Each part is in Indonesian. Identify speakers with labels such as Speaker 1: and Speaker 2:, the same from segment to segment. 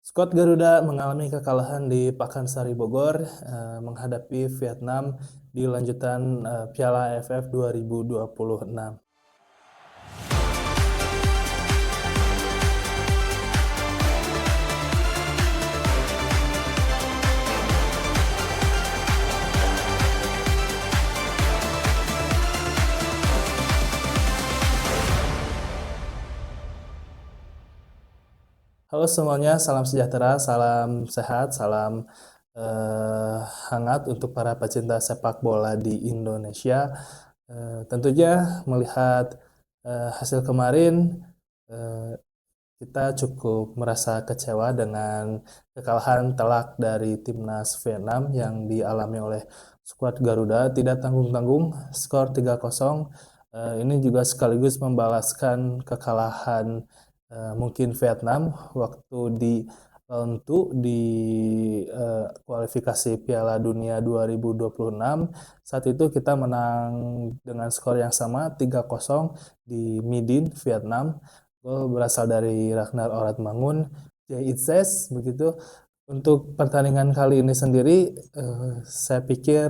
Speaker 1: Skuad Garuda mengalami kekalahan di Pakansari Bogor menghadapi Vietnam di lanjutan Piala AFF 2026. Halo semuanya, salam sejahtera, salam sehat, salam hangat untuk para pecinta sepak bola di Indonesia. Tentunya melihat hasil kemarin, eh, kita cukup merasa kecewa dengan kekalahan telak dari timnas Vietnam yang dialami oleh skuad Garuda. Tidak tanggung-tanggung, skor 3-0. Ini juga sekaligus membalaskan kekalahan mungkin Vietnam waktu di untuk di kualifikasi Piala Dunia 2026. Saat itu kita menang dengan skor yang sama 3-0 di Midin, Vietnam. Gol berasal dari Ragnar Oratmangun, Jay Itzes, begitu. Untuk pertandingan kali ini sendiri, saya pikir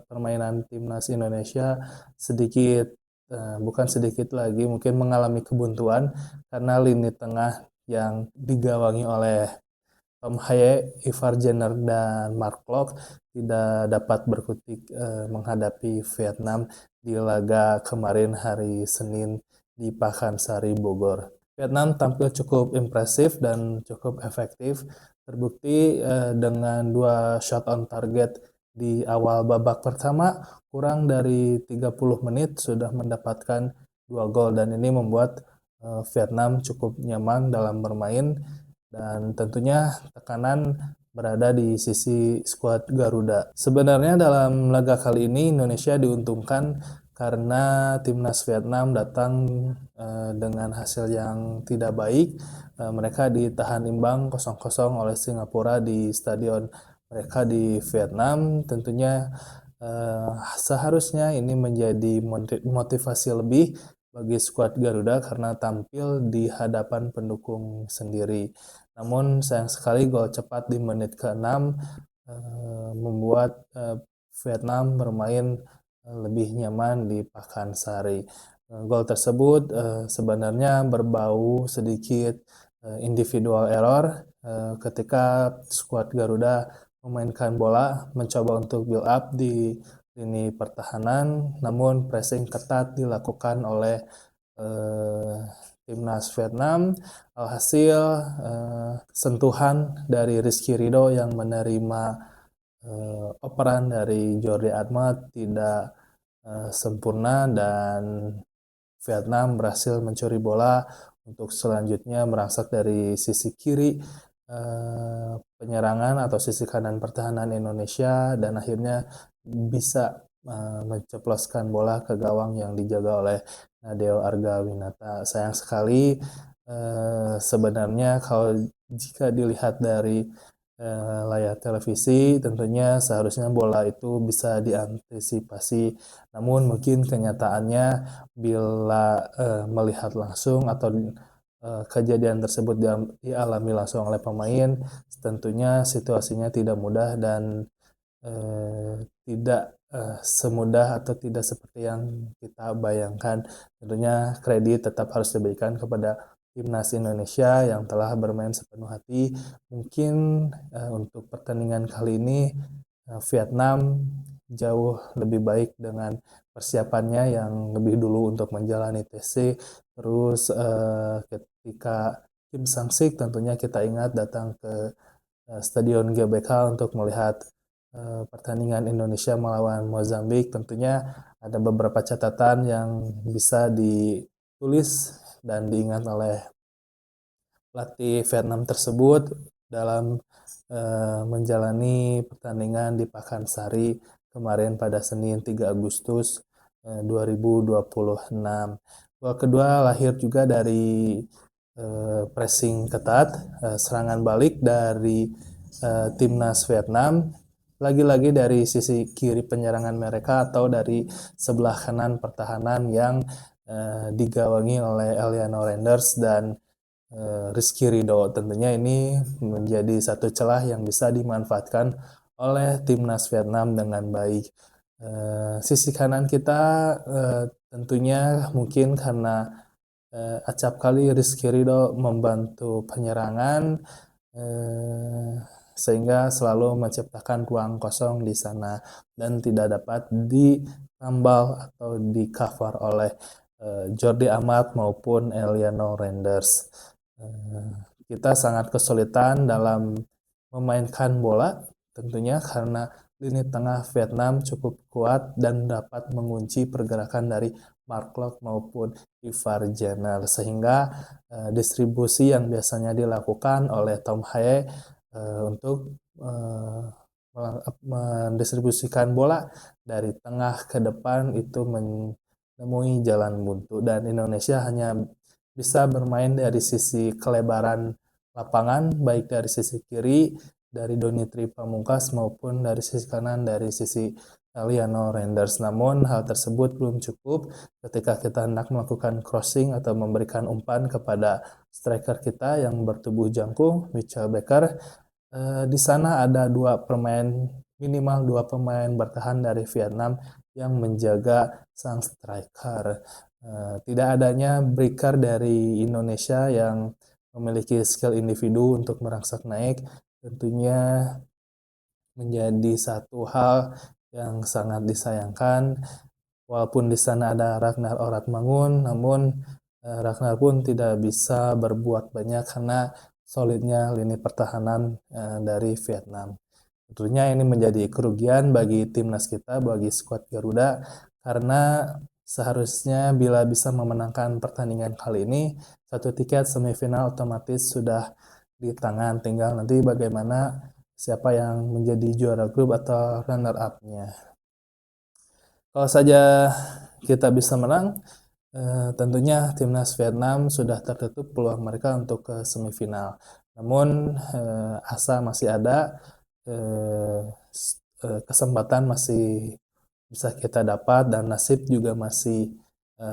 Speaker 1: permainan timnas Indonesia sedikit, bukan sedikit lagi, mungkin mengalami kebuntuan karena lini tengah yang digawangi oleh Tom Haye, Ivar Jenner, dan Mark Klok tidak dapat berkutik menghadapi Vietnam di laga kemarin hari Senin di Pakansari Bogor. Vietnam tampil cukup impresif dan cukup efektif, terbukti dengan 2 shot on target di awal babak pertama, kurang dari 30 menit sudah mendapatkan 2 gol, dan ini membuat Vietnam cukup nyaman dalam bermain, dan tentunya tekanan berada di sisi skuad Garuda. Sebenarnya dalam laga kali ini Indonesia diuntungkan karena timnas Vietnam datang dengan hasil yang tidak baik. Mereka ditahan imbang 0-0 oleh Singapura di stadion mereka di Vietnam. Tentunya seharusnya ini menjadi motivasi lebih bagi skuad Garuda karena tampil di hadapan pendukung sendiri. Namun sayang sekali gol cepat di menit ke-6 membuat Vietnam bermain lebih nyaman di Pakansari. Gol tersebut sebenarnya berbau sedikit individual error ketika skuad Garuda memainkan bola, mencoba untuk build up di lini pertahanan, namun pressing ketat dilakukan oleh timnas Vietnam. Alhasil sentuhan dari Rizky Ridho yang menerima operan dari Jordi Amat tidak sempurna, dan Vietnam berhasil mencuri bola untuk selanjutnya merangsek dari sisi kiri penyerangan atau sisi kanan pertahanan Indonesia, dan akhirnya bisa menceploskan bola ke gawang yang dijaga oleh Nadeo Argawinata. Sayang sekali sebenarnya kalau jika dilihat dari layar televisi, tentunya seharusnya bola itu bisa diantisipasi. Namun mungkin kenyataannya bila melihat langsung atau kejadian tersebut dialami langsung oleh pemain, tentunya situasinya tidak mudah dan tidak semudah atau tidak seperti yang kita bayangkan. Tentunya kredit tetap harus diberikan kepada timnas Indonesia yang telah bermain sepenuh hati. Mungkin untuk pertandingan kali ini Vietnam jauh lebih baik dengan persiapannya yang lebih dulu untuk menjalani TC. Terus ketika Kim Sang-sik tentunya kita ingat datang ke Stadion GBK untuk melihat pertandingan Indonesia melawan Mozambik. Tentunya ada beberapa catatan yang bisa ditulis dan diingat oleh pelatih Vietnam tersebut dalam menjalani pertandingan di Pakansari kemarin pada Senin 3 Agustus 2026. Gol kedua lahir juga dari pressing ketat, serangan balik dari timnas Vietnam, lagi-lagi dari sisi kiri penyerangan mereka atau dari sebelah kanan pertahanan yang digawangi oleh Eliano Renders dan Rizky Ridho. Tentunya ini menjadi satu celah yang bisa dimanfaatkan oleh timnas Vietnam dengan baik. Sisi kanan kita tentunya mungkin karena acap kali Rizky Ridho membantu penyerangan sehingga selalu menciptakan ruang kosong di sana dan tidak dapat ditambal atau di cover oleh Jordi Amat maupun Eliano Renders. Kita sangat kesulitan dalam memainkan bola tentunya karena lini tengah Vietnam cukup kuat dan dapat mengunci pergerakan dari Mark Locke maupun Ivar Jenner sehingga distribusi yang biasanya dilakukan oleh Tom Haye untuk mendistribusikan bola dari tengah ke depan itu menemui jalan buntu dan Indonesia hanya bisa bermain dari sisi kelebaran lapangan baik dari sisi kiri dari Donitri Pamungkas maupun dari sisi kanan dari sisi Eliano Renders. Namun hal tersebut belum cukup ketika kita hendak melakukan crossing atau memberikan umpan kepada striker kita yang bertubuh jangkung, Mitchell Baker. Di sana ada minimal dua pemain bertahan dari Vietnam yang menjaga sang striker. Tidak adanya breaker dari Indonesia yang memiliki skill individu untuk merangsak naik tentunya menjadi satu hal yang sangat disayangkan. Walaupun di sana ada Ragnar Oratmangun, namun Ragnar pun tidak bisa berbuat banyak karena solidnya lini pertahanan dari Vietnam. Tentunya ini menjadi kerugian bagi timnas kita, bagi skuad Garuda, karena seharusnya bila bisa memenangkan pertandingan kali ini, satu tiket semifinal otomatis sudah di tangan. Tinggal nanti bagaimana siapa yang menjadi juara grup atau runner up-nya. Kalau saja kita bisa menang, tentunya timnas Vietnam sudah tertutup peluang mereka untuk ke semifinal. Namun asa masih ada, kesempatan masih bisa kita dapat dan nasib juga masih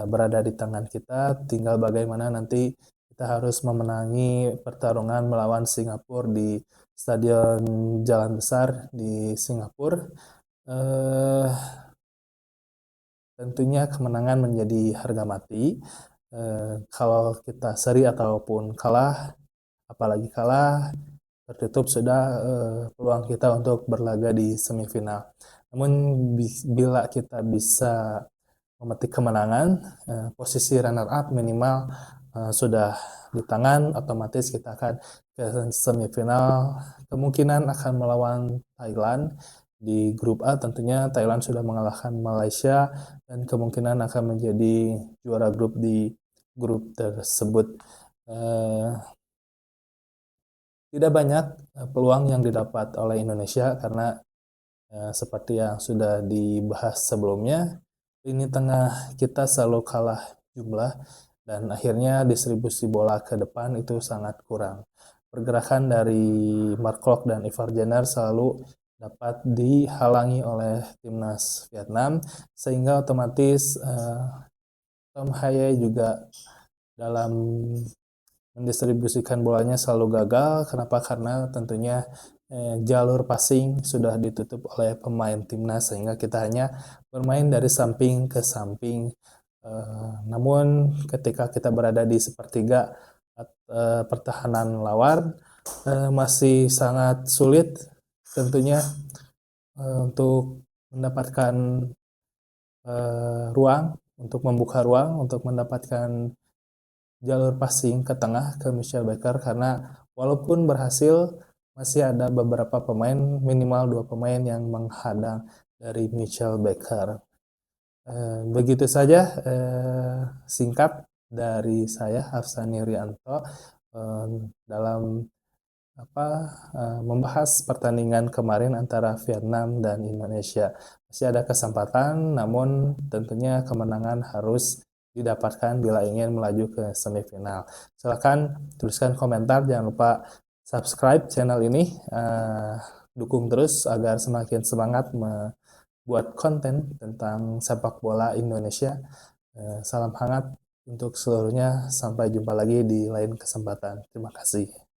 Speaker 1: berada di tangan kita. Tinggal bagaimana nanti kita harus memenangi pertarungan melawan Singapura di Stadion Jalan Besar di Singapura. Tentunya kemenangan menjadi harga mati. Kalau kita seri ataupun kalah, apalagi kalah, tertutup sudah peluang kita untuk berlaga di semifinal. Namun bila kita bisa memetik kemenangan, posisi runner up minimal sudah di tangan, otomatis kita akan ke semifinal. Kemungkinan akan melawan Thailand di grup A. Tentunya Thailand sudah mengalahkan Malaysia dan kemungkinan akan menjadi juara grup di grup tersebut. Tidak banyak peluang yang didapat oleh Indonesia karena seperti yang sudah dibahas sebelumnya, lini tengah kita selalu kalah jumlah dan akhirnya distribusi bola ke depan itu sangat kurang. Pergerakan dari Mark Klok dan Ivar Jenner selalu dapat dihalangi oleh timnas Vietnam sehingga otomatis Tom Haye juga dalam mendistribusikan bolanya selalu gagal. Kenapa? Karena tentunya jalur passing sudah ditutup oleh pemain timnas sehingga kita hanya bermain dari samping ke samping. Namun ketika kita berada di sepertiga pertahanan lawan masih sangat sulit tentunya untuk mendapatkan ruang, untuk membuka ruang, untuk mendapatkan jalur passing ke tengah ke Mitchell Baker karena walaupun berhasil masih ada beberapa pemain, minimal 2 pemain yang menghadang dari Mitchell Baker. Begitu saja singkat dari saya Hafsani Rianto dalam membahas pertandingan kemarin antara Vietnam dan Indonesia. Masih ada kesempatan, namun tentunya kemenangan harus didapatkan bila ingin melaju ke semifinal. Silakan tuliskan komentar, jangan lupa subscribe channel ini, dukung terus agar semakin semangat membuat konten tentang sepak bola Indonesia. Salam hangat. Untuk seluruhnya, sampai jumpa lagi di lain kesempatan. Terima kasih.